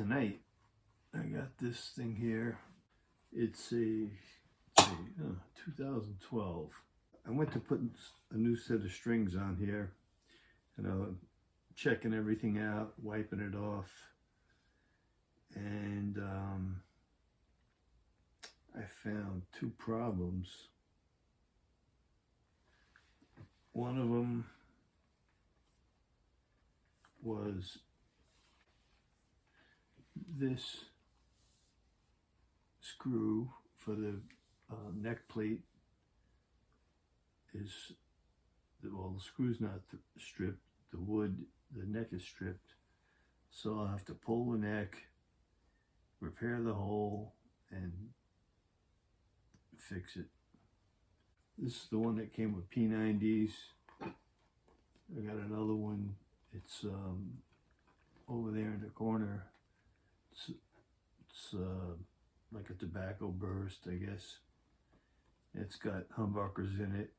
tonight I got this thing here. It's a 2012. I went to put a new set of strings on here, and I was checking everything out, wiping it off, and I found two problems. One of them was this screw for the neck plate is, well, the screw's not stripped, the neck is stripped, so I'll have to pull the neck, repair the hole, and fix it. This is the one that came with P90s. I got another one. It's over there in the corner. It's like a tobacco burst, I guess. It's got humbuckers in it.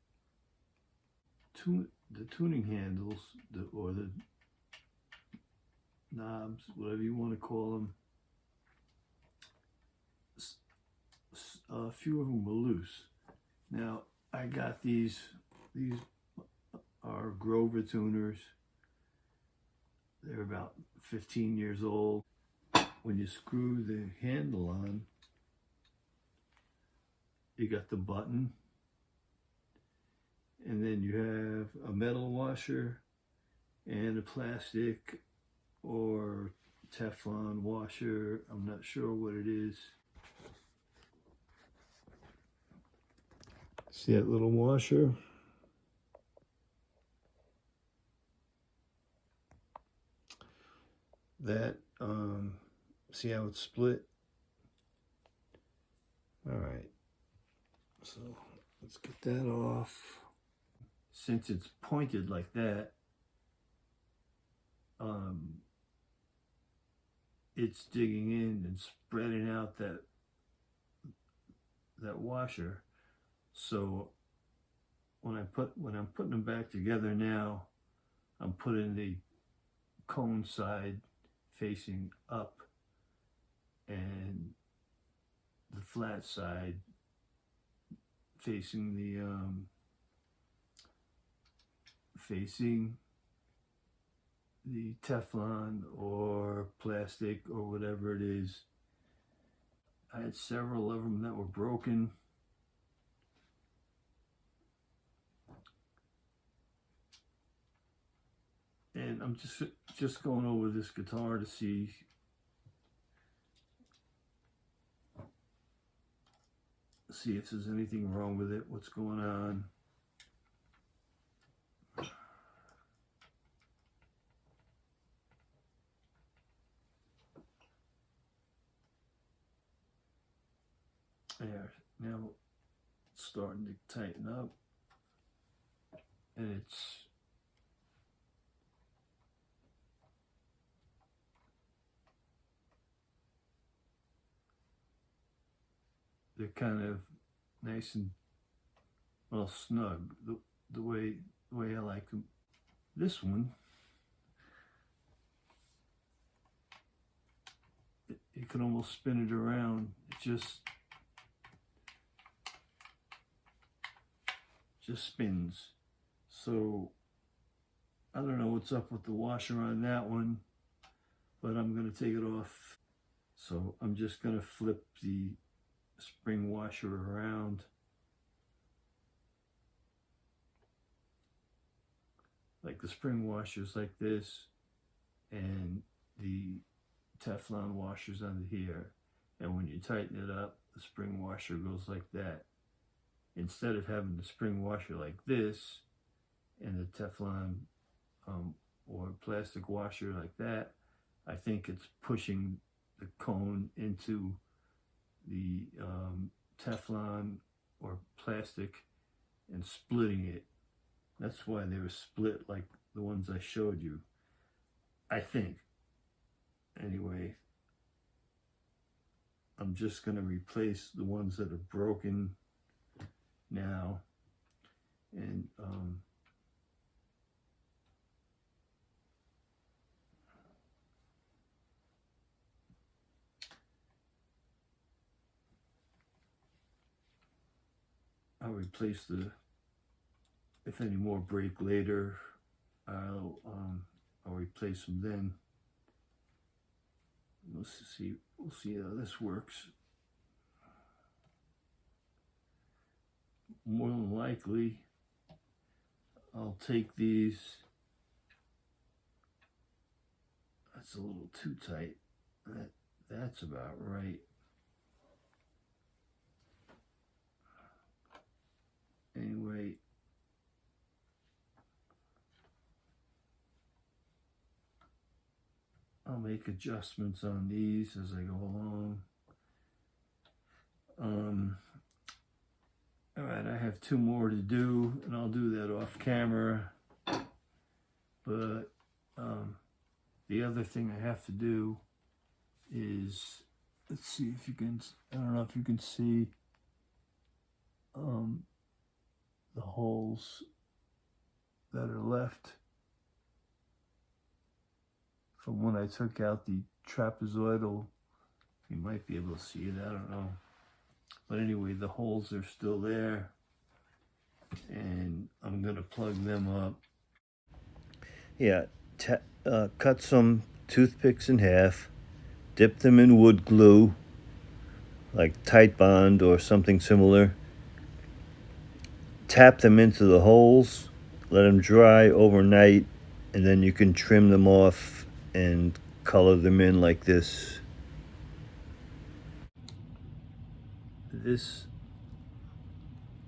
The tuning handles, or the knobs, whatever you want to call them, a few of them were loose. Now, I got these are Grover tuners. They're about 15 years old. When you screw the handle on, you got the button, and then you have a metal washer and a plastic or Teflon washer. I'm not sure what it is. See that little washer? That, see how it's split? All right, so let's get that off. Since it's pointed like that, it's digging in and spreading out that washer. So when I'm putting them back together now, I'm putting the cone side facing up and the flat side facing the Teflon or plastic or whatever it is. I had several of them that were broken. And I'm just going over this guitar to see if there's anything wrong with it, what's going on. There, now it's starting to tighten up, and they're kind of nice and, well, snug, the way I like them. This one, you can almost spin it around. It just spins. So I don't know what's up with the washer on that one, but I'm going to take it off. So I'm just going to flip the spring washer around like the spring washer's like this, and the Teflon washer's under here, and when you tighten it up, the spring washer goes like that. Instead of having the spring washer like this and the Teflon or plastic washer like that, I think it's pushing the cone into the Teflon or plastic and splitting it. That's why they were split like the ones I showed you, I think. Anyway, I'm just going to replace the ones that are broken now, and I'll replace if any more break later, I'll replace them then. We'll see how this works. More than likely, I'll take these. That's a little too tight. That's about right. Anyway, I'll make adjustments on these as I go along. All right, I have 2 more to do, and I'll do that off camera. But the other thing I have to do is, let's see if you can, I don't know if you can see the holes that are left from when I took out the trapezoidal. You might be able to see it, I don't know. But anyway, the holes are still there, and I'm gonna plug them up. Yeah, cut some toothpicks in half, dip them in wood glue, like Tight Bond or something similar. Tap them into the holes, let them dry overnight, and then you can trim them off and color them in like this. This,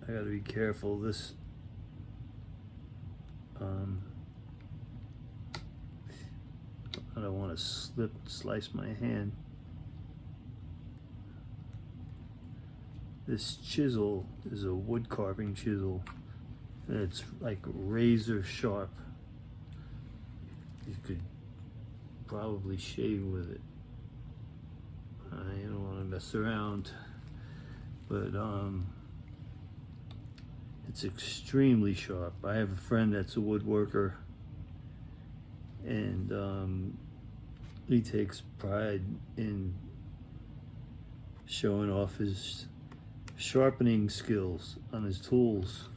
I gotta be careful. This, I don't want to slice my hand. This chisel is a wood carving chisel, and it's like razor sharp. You could probably shave with it. I don't want to mess around, but it's extremely sharp. I have a friend that's a woodworker, and he takes pride in showing off his sharpening skills on his tools.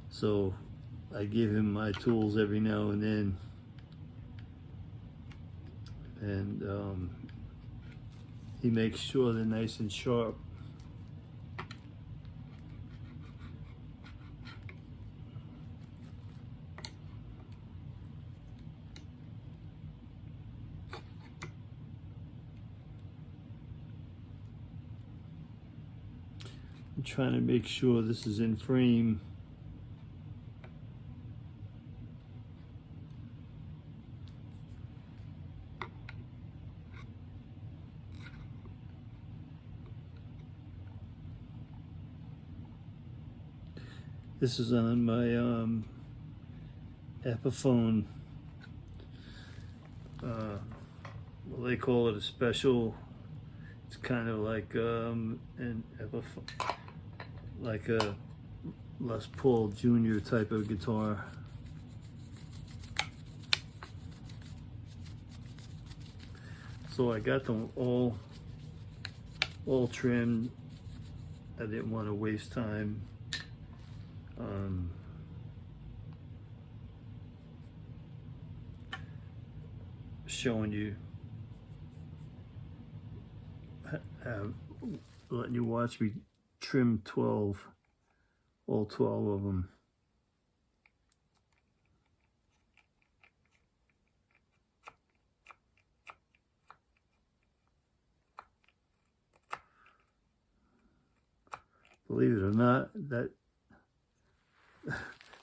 So I give him my tools every now and then, and he makes sure they're nice and sharp. I'm trying to make sure this is in frame. This is on my Epiphone. Well, they call it a special. It's kind of like an Epiphone, like a Les Paul Jr. type of guitar. So I got them all trimmed. I didn't want to waste time. Showing you, letting you watch me trim all 12 of them. Believe it or not, that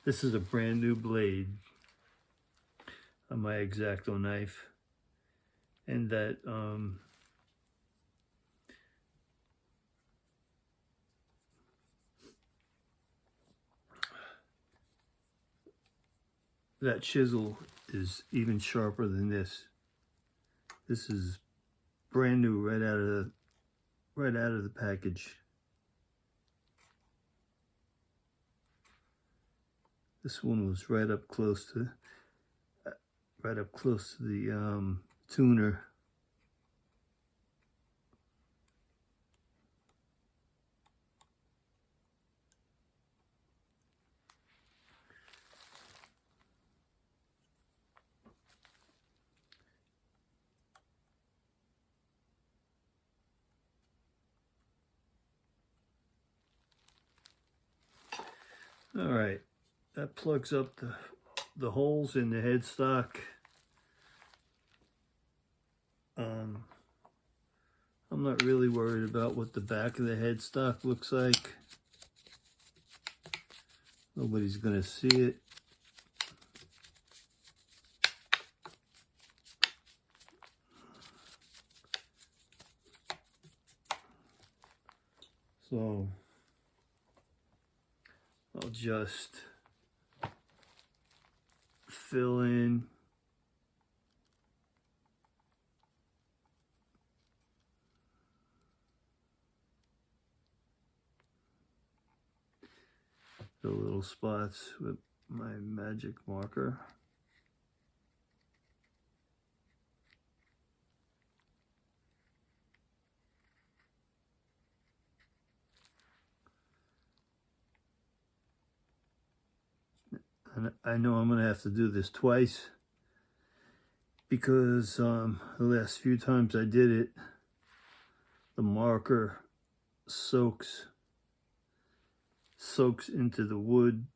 this is a brand new blade on my X-Acto knife, and that that chisel is even sharper than this. This is brand new, right out of the package. This one was right up close to the tuner. All right, that plugs up the holes in the headstock. I'm not really worried about what the back of the headstock looks like. Nobody's gonna see it. So I'll just fill in the little spots with my magic marker. And I know I'm gonna have to do this twice because the last few times I did it, the marker soaks into the wood.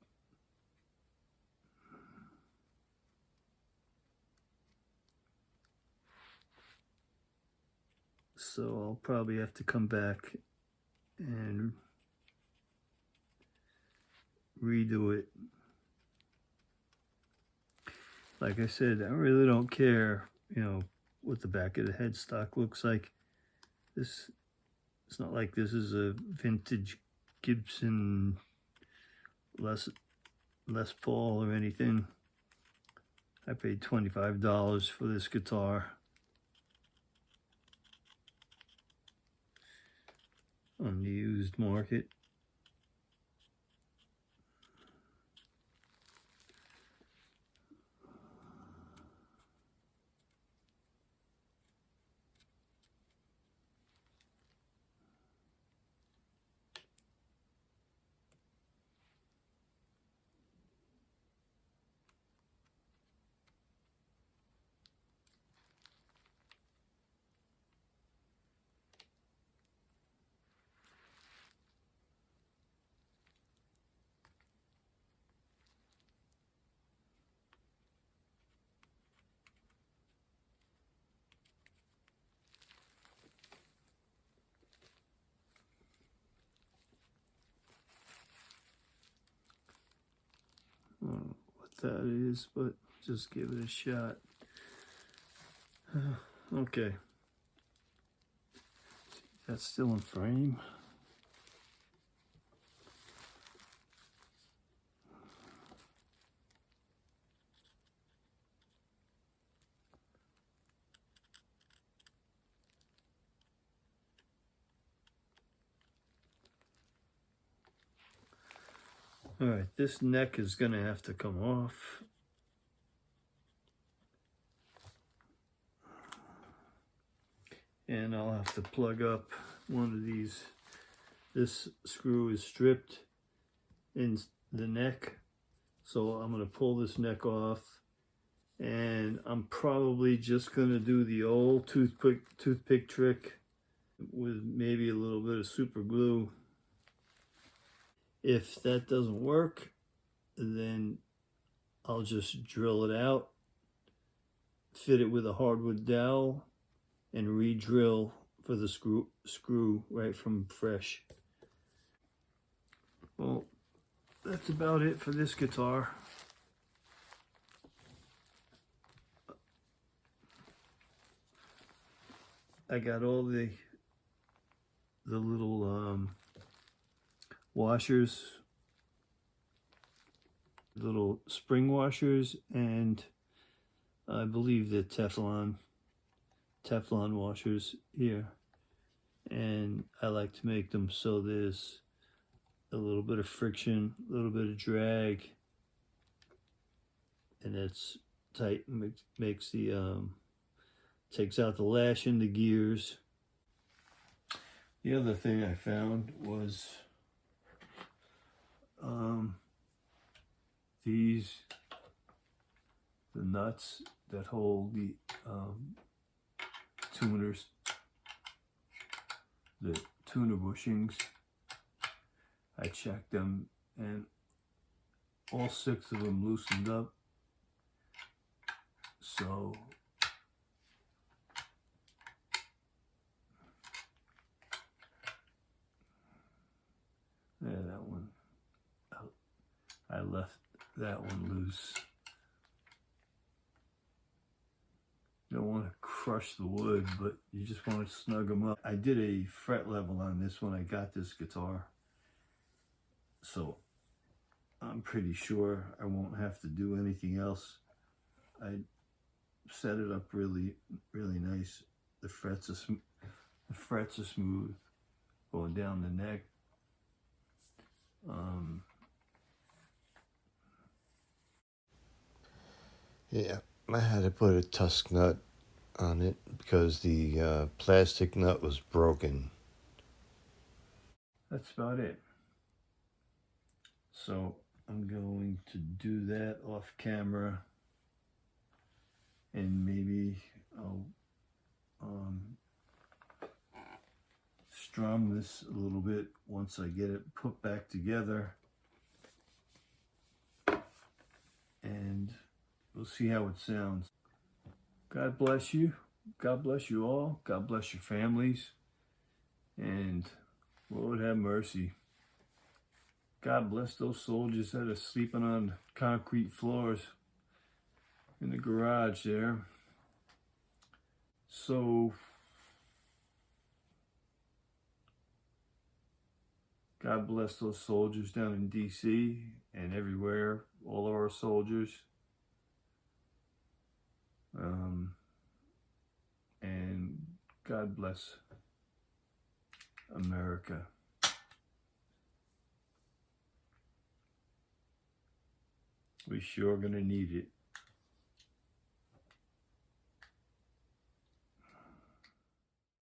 So I'll probably have to come back and redo it. Like I said, I really don't care, you know, what the back of the headstock looks like. It's not like this is a vintage Gibson Les Paul or anything. I paid $25 for this guitar on the used market. I don't know what that is, but just give it a shot. Okay. That's still in frame. All right, this neck is gonna have to come off. And I'll have to plug up one of these. This screw is stripped in the neck, so I'm gonna pull this neck off, and I'm probably just gonna do the old toothpick trick with maybe a little bit of super glue. If that doesn't work, then I'll just drill it out, fit it with a hardwood dowel, and re-drill for the screw right from fresh. Well, that's about it for this guitar. I got all the little washers, little spring washers, and I believe the Teflon washers here. And I like to make them so there's a little bit of friction, a little bit of drag, and it's tight and makes the takes out the lash in the gears. The other thing I found was the nuts that hold the tuners, the tuner bushings. I checked them, and all 6 of them loosened up. So yeah, that one, I left that one loose. You don't want to crush the wood, but you just want to snug them up. I did a fret level on this when I got this guitar, so I'm pretty sure I won't have to do anything else. I set it up really nice. The frets are smooth going down the neck. Yeah, I had to put a tusk nut on it because the plastic nut was broken. That's about it. So I'm going to do that off camera, and maybe I'll strum this a little bit once I get it put back together, and we'll see how it sounds. God bless you. God bless you all. God bless your families. And Lord have mercy. God bless those soldiers that are sleeping on concrete floors in the garage there. So, God bless those soldiers down in DC and everywhere, all of our soldiers. And God bless America. We sure gonna need it.